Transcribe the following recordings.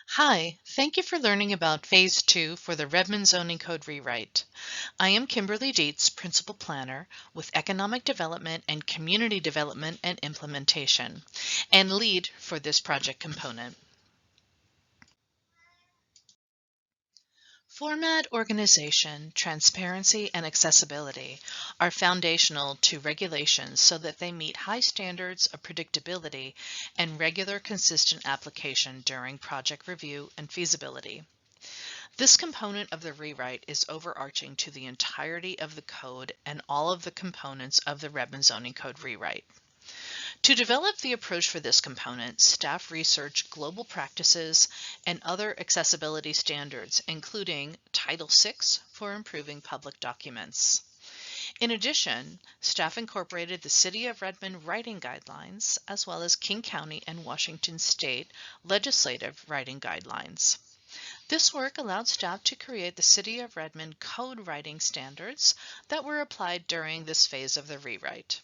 Hi, thank you for learning about Phase 2 for the Redmond Zoning Code Rewrite. I am Kimberly Dietz, Principal Planner with Economic Development and Community Development and Implementation, and lead for this project component. Format, organization, transparency, and accessibility are foundational to regulations so that they meet high standards of predictability and regular consistent application during project review and feasibility. This component of the rewrite is overarching to the entirety of the code and all of the components of the Redmond Zoning Code rewrite. To develop the approach for this component, staff researched global practices and other accessibility standards, including Title VI for improving public documents. In addition, staff incorporated the City of Redmond writing guidelines, as well as King County and Washington State legislative writing guidelines. This work allowed staff to create the City of Redmond code writing standards that were applied during this phase of the rewrite.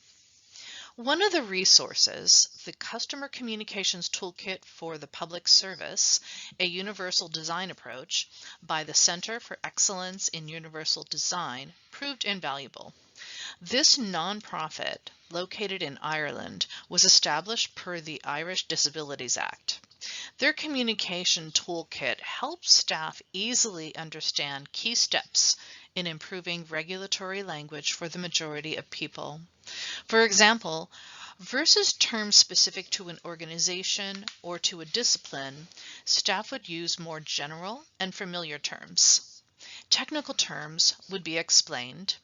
One of the resources, the Customer Communications Toolkit for the Public Service, a Universal Design Approach, by the Center for Excellence in Universal Design, proved invaluable. This nonprofit, located in Ireland, was established per the Irish Disabilities Act. Their communication toolkit helps staff easily understand key steps in improving regulatory language for the majority of people. For example, versus terms specific to an organization or to a discipline, staff would use more general and familiar terms. Technical terms would be explained,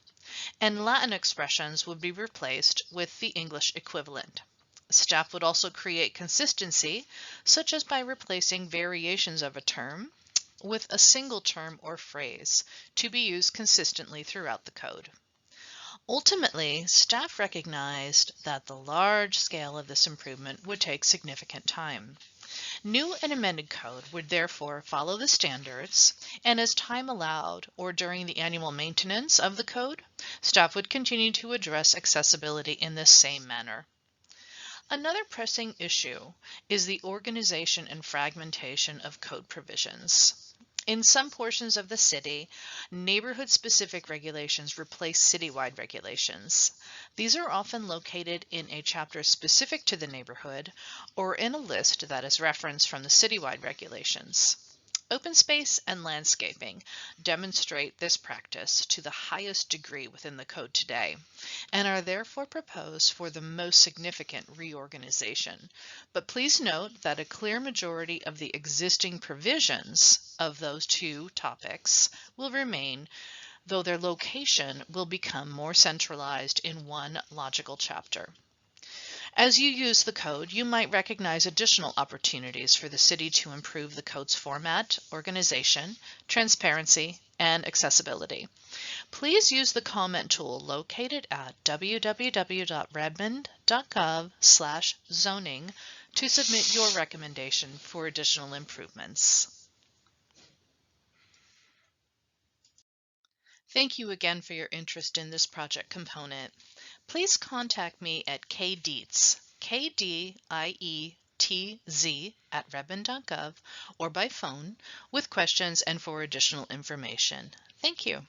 and Latin expressions would be replaced with the English equivalent. Staff would also create consistency, such as by replacing variations of a term with a single term or phrase to be used consistently throughout the code. Ultimately, staff recognized that the large scale of this improvement would take significant time. New and amended code would therefore follow the standards, and as time allowed or during the annual maintenance of the code, staff would continue to address accessibility in this same manner. Another pressing issue is the organization and fragmentation of code provisions. In some portions of the city, neighborhood-specific regulations replace citywide regulations. These are often located in a chapter specific to the neighborhood or in a list that is referenced from the citywide regulations. Open space and landscaping demonstrate this practice to the highest degree within the code today and are therefore proposed for the most significant reorganization. But please note that a clear majority of the existing provisions of those two topics will remain, though their location will become more centralized in one logical chapter. As you use the code, you might recognize additional opportunities for the city to improve the code's format, organization, transparency, and accessibility. Please use the comment tool located at www.redmond.gov/zoning to submit your recommendation for additional improvements. Thank you again for your interest in this project component. Please contact me at kdietz, KDIETZ at redmond.gov or by phone with questions and for additional information. Thank you.